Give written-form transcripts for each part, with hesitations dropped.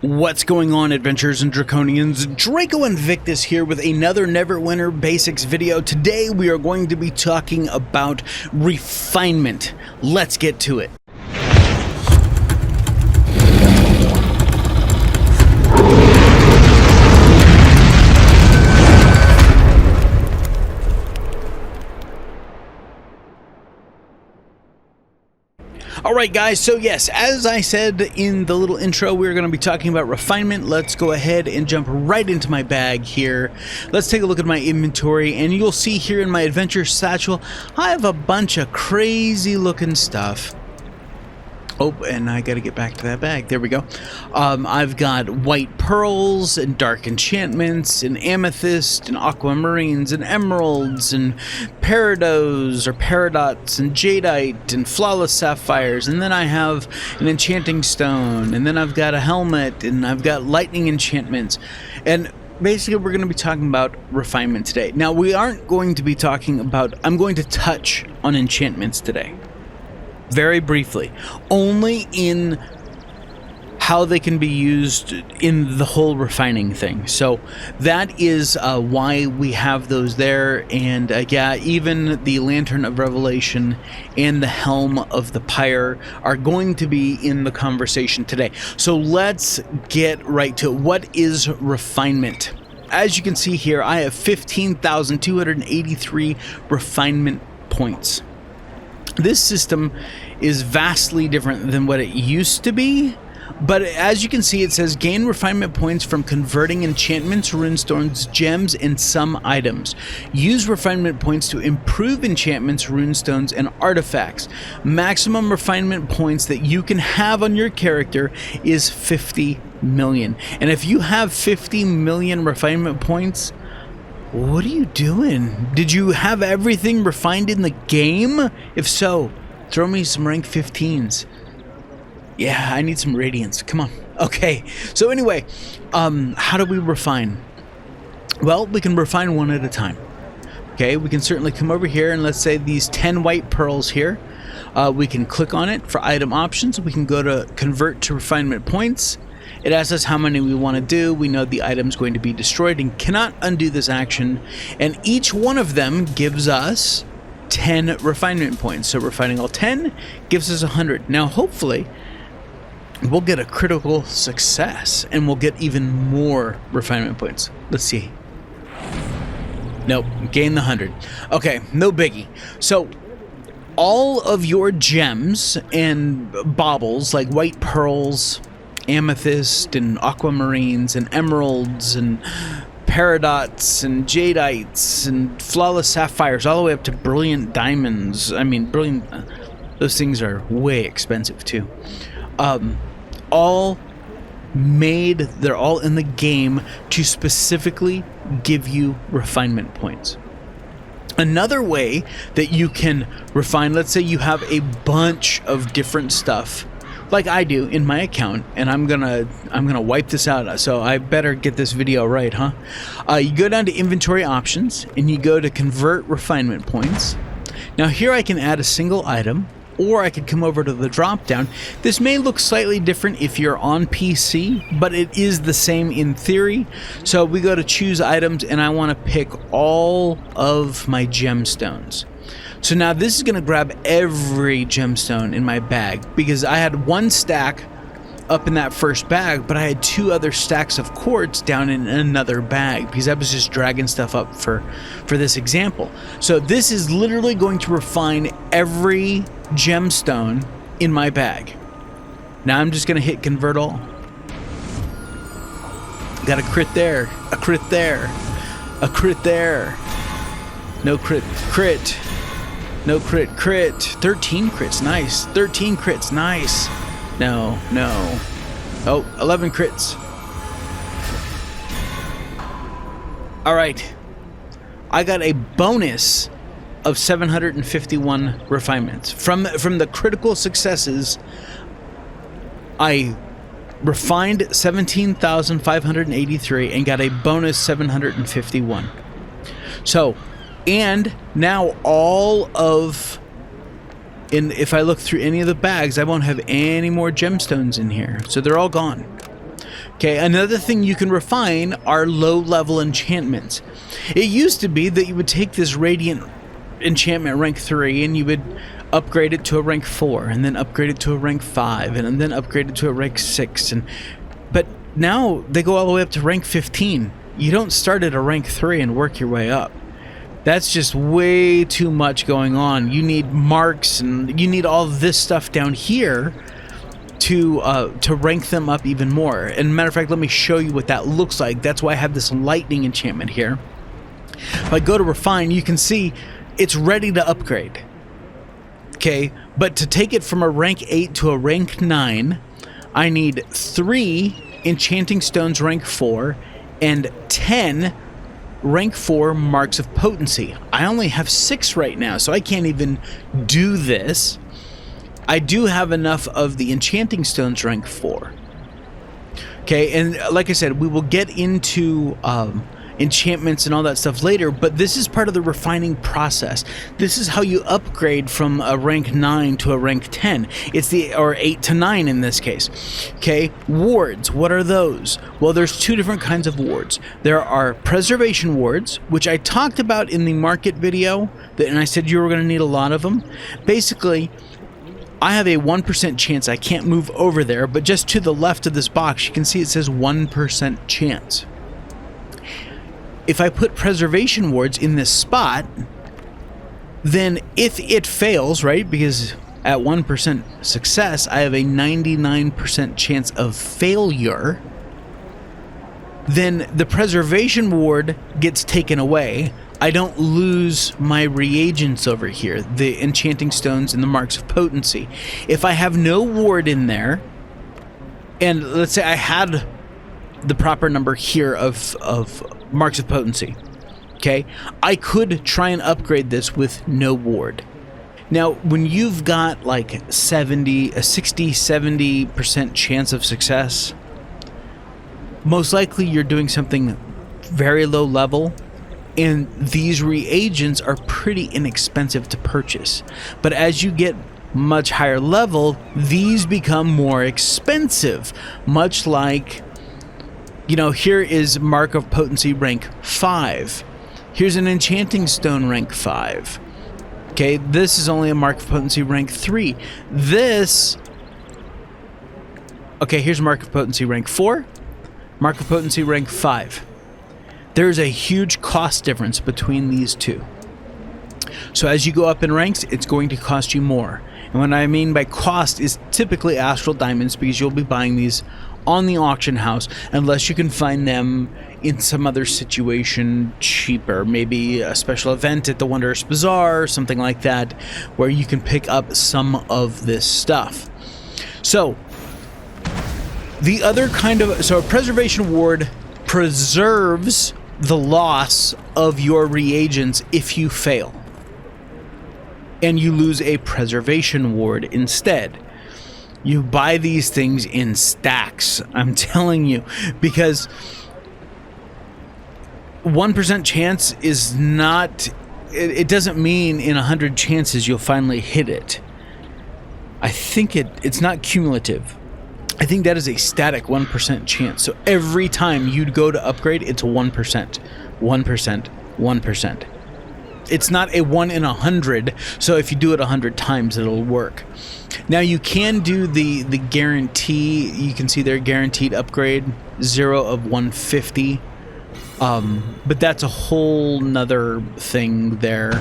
What's going on, adventurers and draconians? Draco Invictus here with another Neverwinter Basics video. Today we are going to be talking about refinement. Let's get to it. Alright guys, so yes, as I said in the little intro, we're going to be talking about refinement. Let's go ahead and jump right into my bag here. Let's take a look at my inventory, and you'll see here in my adventure satchel, I have a bunch of crazy looking stuff. Oh, and I gotta get back to that bag. There we go. I've got white pearls and dark enchantments and amethyst and aquamarines and emeralds and peridots or peridots and jadeite and flawless sapphires. And then I have an enchanting stone. And then I've got a helmet and I've got lightning enchantments. And basically, we're going to be talking about refinement today. Now, we aren't going to be talking about... I'm going to touch on enchantments today. Very briefly, only in how they can be used in the whole refining thing. So that is why we have those there. And yeah, even the Lantern of Revelation and the Helm of the Pyre are going to be in the conversation today. So let's get right to it. What is refinement? As you can see here, I have 15,283 refinement points. This system is vastly different than what it used to be, but as you can see, it says gain refinement points from converting enchantments, runestones, gems, and some items. Use refinement points to improve enchantments, runestones, and artifacts. Maximum refinement points that you can have on your character is 50 million. And if you have 50 million refinement points, what are you doing? Did you have everything refined in the game? If so, throw me some rank 15s. Yeah, I need some radiance. Come on. Okay, so anyway, how do we refine? Well, we can refine one at a time. Okay, we can certainly come over here and let's say these 10 white pearls here. We can click on it for item options. We can go to convert to refinement points. It asks us how many we want to do. We know the item's going to be destroyed and cannot undo this action. And each one of them gives us 10 refinement points. So refining all 10 gives us 100. Now, hopefully, we'll get a critical success and we'll get even more refinement points. Let's see. Nope, gain the 100. Okay, no biggie. So all of your gems and baubles, like white pearls, amethyst and aquamarines and emeralds and peridots and jadeites and flawless sapphires, all the way up to brilliant diamonds. I mean, brilliant, those things are way expensive too. All made, they're all in the game to specifically give you refinement points. Another way that you can refine, let's say you have a bunch of different stuff like I do in my account, and I'm gonna wipe this out, so I better get this video right, huh? You go down to inventory options and you go to convert refinement points. Now here I can add a single item, or I could come over to the drop down. This may look slightly different if you're on PC, but it is the same in theory. So we go to choose items and I want to pick all of my gemstones. So now this is going to grab every gemstone in my bag, because I had one stack up in that first bag, but I had two other stacks of quartz down in another bag because I was just dragging stuff up for this example. So this is literally going to refine every gemstone in my bag. Now I'm just going to hit convert all. Got a crit there, a crit there, a crit there. No crit, crit. No crit, crit. 13 crits, nice. 13 crits, nice. No, no. Oh, 11 crits. All right. I got a bonus of 751 refinements. From the critical successes, I refined 17,583 and got a bonus 751. So, and now all of And if I look through any of the bags, I won't have any more gemstones in here. So they're all gone. Okay, another thing you can refine are low-level enchantments. It used to be that you would take this Radiant enchantment rank 3 and you would upgrade it to a rank 4 and then upgrade it to a rank 5 and then upgrade it to a rank 6. But now they go all the way up to rank 15. You don't start at a rank 3 and work your way up. That's just way too much going on. You need marks and you need all this stuff down here to rank them up even more. And matter of fact, let me show you what that looks like. That's why I have this lightning enchantment here. If I go to refine, you can see it's ready to upgrade. Okay, but to take it from a rank 8 to a rank 9, I need 3 enchanting stones rank 4 and 10 rank 4 marks of potency. I only have 6 right now, so I can't even do this. I do have enough of the enchanting stones rank 4. Okay, and like I said, we will get into enchantments and all that stuff later, but this is part of the refining process. This is how you upgrade from a rank 9 to a rank 10. Or 8 to 9 in this case. Okay, wards, what are those? Well, there's 2 different kinds of wards. There are preservation wards, which I talked about in the market video, and I said you were going to need a lot of them. Basically, I have a 1% chance I can't move over there, but just to the left of this box, you can see it says 1% chance. If I put preservation wards in this spot, then if it fails, right, because at 1% success, I have a 99% chance of failure, then the preservation ward gets taken away. I don't lose my reagents over here, the enchanting stones and the marks of potency. If I have no ward in there, and let's say I had the proper number here of marks of potency, okay, I could try and upgrade this with no ward. Now, when you've got like a 60-70% chance of success, most likely you're doing something very low level, and these reagents are pretty inexpensive to purchase. But as you get much higher level, these become more expensive. Much like, you know, here is Mark of Potency rank 5. Here's an Enchanting Stone rank 5. Okay, this is only a Mark of Potency rank 3. Okay, here's Mark of Potency rank 4. Mark of Potency rank 5. There's a huge cost difference between these two. So as you go up in ranks, it's going to cost you more. And what I mean by cost is typically astral diamonds, because you'll be buying these on the auction house unless you can find them in some other situation cheaper, maybe a special event at the Wondrous Bazaar or something like that, where you can pick up some of this stuff. So the other kind of, so a preservation ward preserves the loss of your reagents if you fail, and you lose a preservation ward instead. You buy these things in stacks, I'm telling you, because 1% chance is not, it doesn't mean in 100 chances you'll finally hit it. I think it's not cumulative. I think that is a static 1% chance. So every time you'd go to upgrade, it's 1%, 1%, 1%. It's not a 1 in 100, so if you do it 100 times, it'll work. Now you can do the guarantee. You can see their guaranteed upgrade, 0 of 150. But that's a whole nother thing there.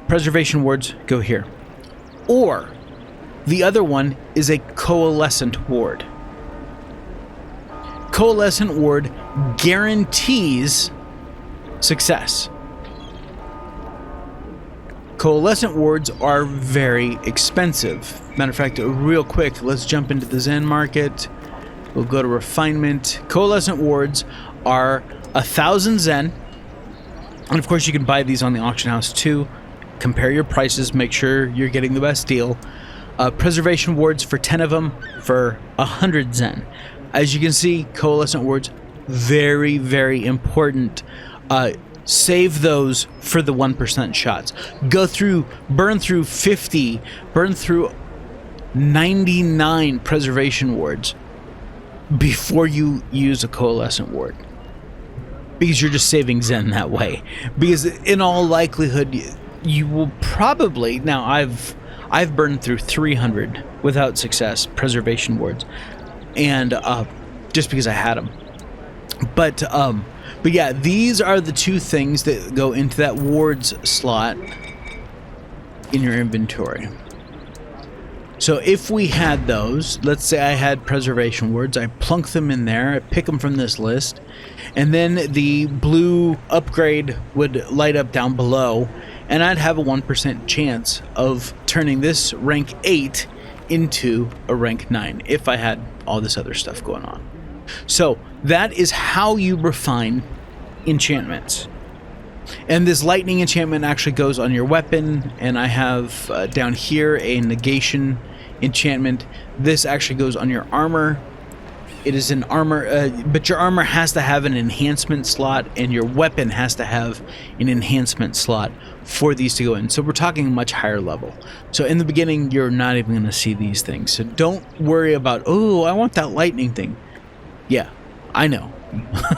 Preservation wards go here. Or the other one is a coalescent ward. Coalescent ward guarantees success. Coalescent wards are very expensive. Matter of fact, real quick, let's jump into the Zen market. We'll go to refinement. Coalescent wards are 1,000 Zen. And of course, you can buy these on the auction house too. Compare your prices, make sure you're getting the best deal. Preservation wards for 10 of them for 100 Zen. As you can see, coalescent wards, very, very important. Save those for the 1% shots. Burn through 50, burn through 99 preservation wards before you use a coalescent ward, because you're just saving Zen that way. Because in all likelihood, you will probably, now I've burned through 300 without success preservation wards, and just because I had them. But yeah, these are the two things that go into that wards slot in your inventory. So if we had those, let's say I had preservation wards, I plunk them in there, I pick them from this list, and then the blue upgrade would light up down below, and I'd have a 1% chance of turning this rank 8 into a rank 9 if I had all this other stuff going on. So that is how you refine enchantments. And this lightning enchantment actually goes on your weapon, and I have down here a negation enchantment. This actually goes on your armor. It is an armor, but your armor has to have an enhancement slot, and your weapon has to have an enhancement slot for these to go in. So we're talking much higher level. So in the beginning, you're not even going to see these things. So don't worry about, oh, I want that lightning thing. Yeah, I know.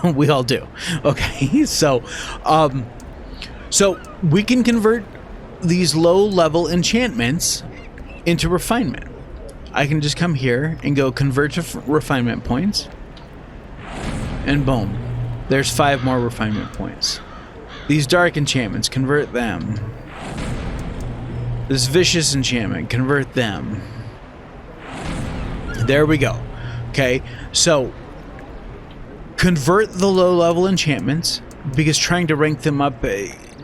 We all do. Okay, so we can convert these low-level enchantments into refinement. I can just come here and go convert to refinement points, and boom, there's 5 more refinement points. These dark enchantments, convert them. This vicious enchantment, convert them. There we go. Okay, so convert the low-level enchantments, because trying to rank them up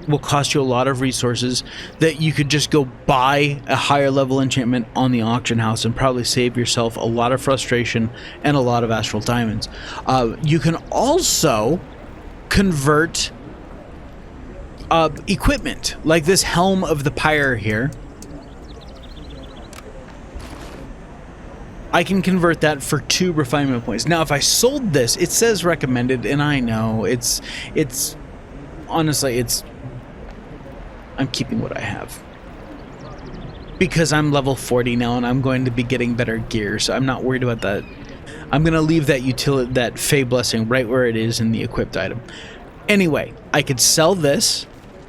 will cost you a lot of resources that you could just go buy a higher level enchantment on the auction house and probably save yourself a lot of frustration and a lot of astral diamonds. You can also convert equipment, like this helm of the pyre here. I can convert that for 2 refinement points. Now, if I sold this, it says recommended, and I know it's honestly, I'm keeping what I have, because I'm level 40 now, and I'm going to be getting better gear, so I'm not worried about that. I'm going to leave that utility, that Fey Blessing, right where it is in the equipped item. Anyway, I could sell this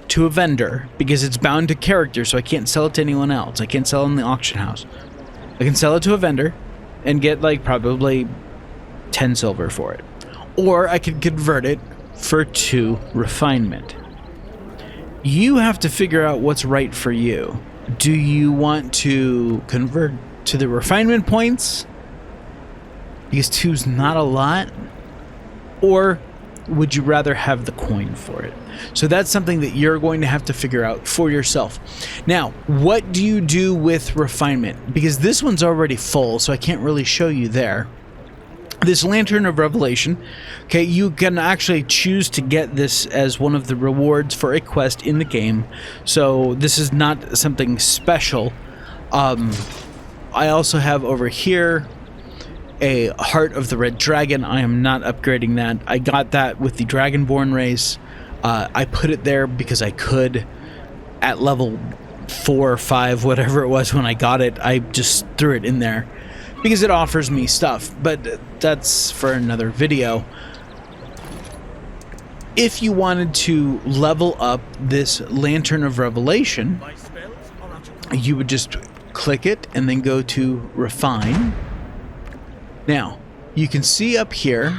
to a vendor, because it's bound to character, so I can't sell it to anyone else. I can't sell it in the auction house. I can sell it to a vendor and get like probably 10 silver for it. Or I could convert it for 2 refinement. You have to figure out what's right for you. Do you want to convert to the refinement points, because 2's not a lot? Or would you rather have the coin for it? So that's something that you're going to have to figure out for yourself. Now, what do you do with refinement? Because this one's already full, so I can't really show you there. This Lantern of Revelation, okay, you can actually choose to get this as one of the rewards for a quest in the game. So this is not something special. I also have over here a Heart of the Red Dragon. I am not upgrading that. I got that with the Dragonborn race. I put it there because I could. At level 4 or 5, whatever it was when I got it, I just threw it in there because it offers me stuff, but that's for another video. If you wanted to level up this Lantern of Revelation, you would just click it and then go to Refine. Now, you can see up here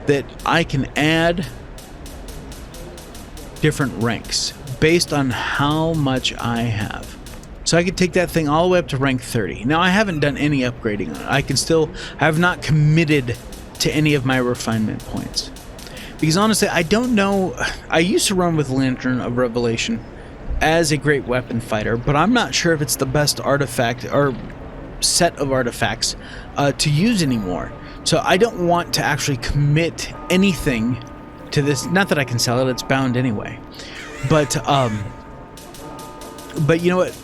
that I can add different ranks based on how much I have. So I could take that thing all the way up to rank 30. Now, I haven't done any upgrading on it. I have not committed to any of my refinement points. Because honestly, I don't know. I used to run with Lantern of Revelation as a great weapon fighter, but I'm not sure if it's the best artifact or set of artifacts to use anymore. So I don't want to actually commit anything to this. Not that I can sell it, it's bound anyway. But you know what?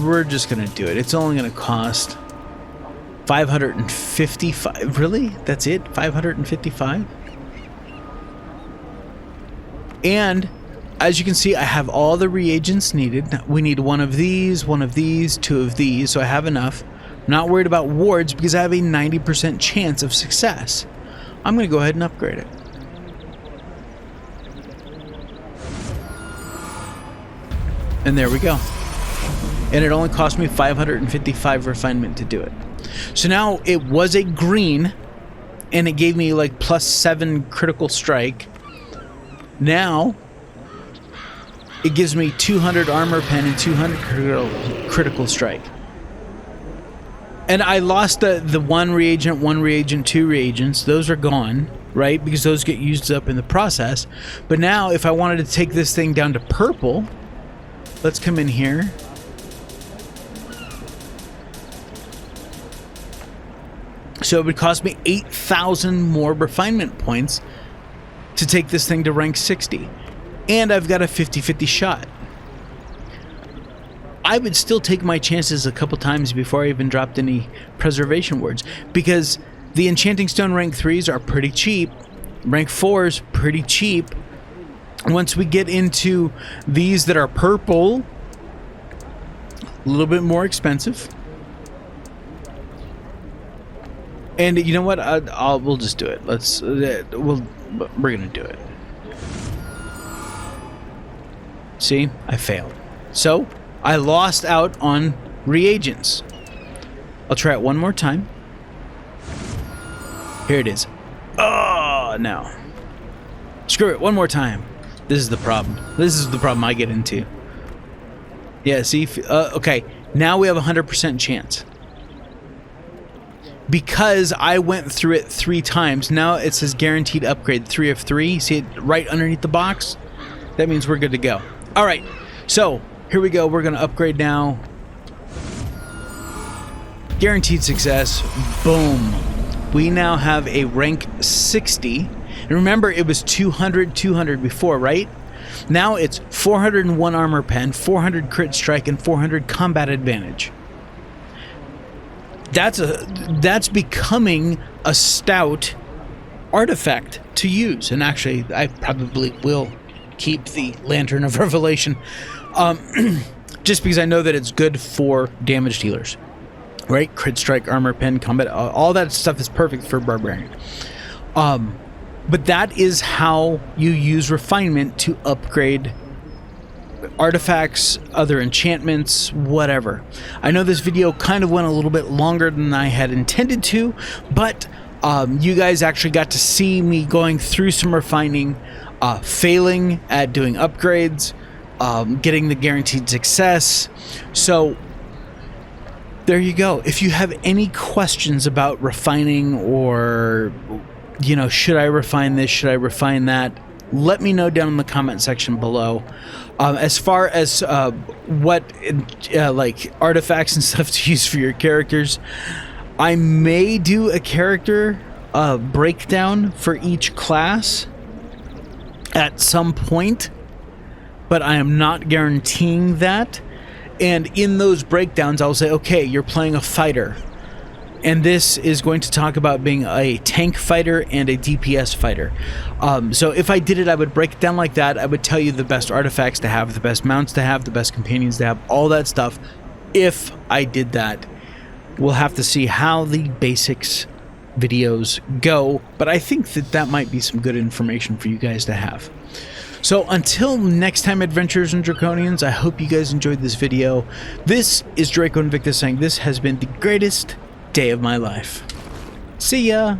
We're just gonna do it. It's only gonna cost 555. Really? That's it? 555? And as you can see, I have all the reagents needed. We need one of these, two of these, so I have enough. I'm not worried about wards because I have a 90% chance of success. I'm going to go ahead and upgrade it. And there we go. And it only cost me 555 refinement to do it. So now it was a green, and it gave me like +7 critical strike. Now it gives me 200 armor pen and 200 critical strike. And I lost the 1 reagent, 2 reagents. Those are gone, right? Because those get used up in the process. But now if I wanted to take this thing down to purple, let's come in here. So it would cost me 8,000 more refinement points to take this thing to rank 60. And I've got a 50-50 shot. I would still take my chances a couple times before I even dropped any preservation words, because the enchanting stone rank 3s are pretty cheap. Rank 4s pretty cheap. Once we get into these that are purple, a little bit more expensive. And you know what? We'll just do it. We're gonna do it. See, I failed. So I lost out on reagents. I'll try it one more time. Here it is. Oh, no. Screw it. One more time. This is the problem. This is the problem I get into. Yeah, see? Okay. Now we have a 100% chance. Because I went through it 3 times, now it says guaranteed upgrade 3 of 3. See it right underneath the box? That means we're good to go. All right. So here we go. We're going to upgrade now. Guaranteed success. Boom. We now have a rank 60. And remember, it was 200 before, right? Now it's 401 armor pen, 400 crit strike, and 400 combat advantage. That's becoming a stout artifact to use. And actually, I probably will keep the Lantern of Revelation, just because I know that it's good for damage dealers, right? Crit strike, armor pen, combat, all that stuff is perfect for barbarian. But that is how you use refinement to upgrade artifacts, other enchantments, whatever. I know this video kind of went a little bit longer than I had intended to, but you guys actually got to see me going through some refining, failing at doing upgrades, getting the guaranteed success. So there you go. If you have any questions about refining, or should I refine this, should I refine that, let me know down in the comment section below. As far as what like artifacts and stuff to use for your characters, I may do a character breakdown for each class at some point, but I am not guaranteeing that. And in those breakdowns, I'll say, okay, you're playing a fighter, and this is going to talk about being a tank fighter and a DPS fighter. So if I did it, I would break it down like that. I would tell you the best artifacts to have, the best mounts to have, the best companions to have, all that stuff. If I did that, we'll have to see how the basics videos go, but I think that might be some good information for you guys to have. So until next time, adventurers and draconians, I hope you guys enjoyed this video. This is Draco Invictus saying this has been the greatest day of my life. See ya!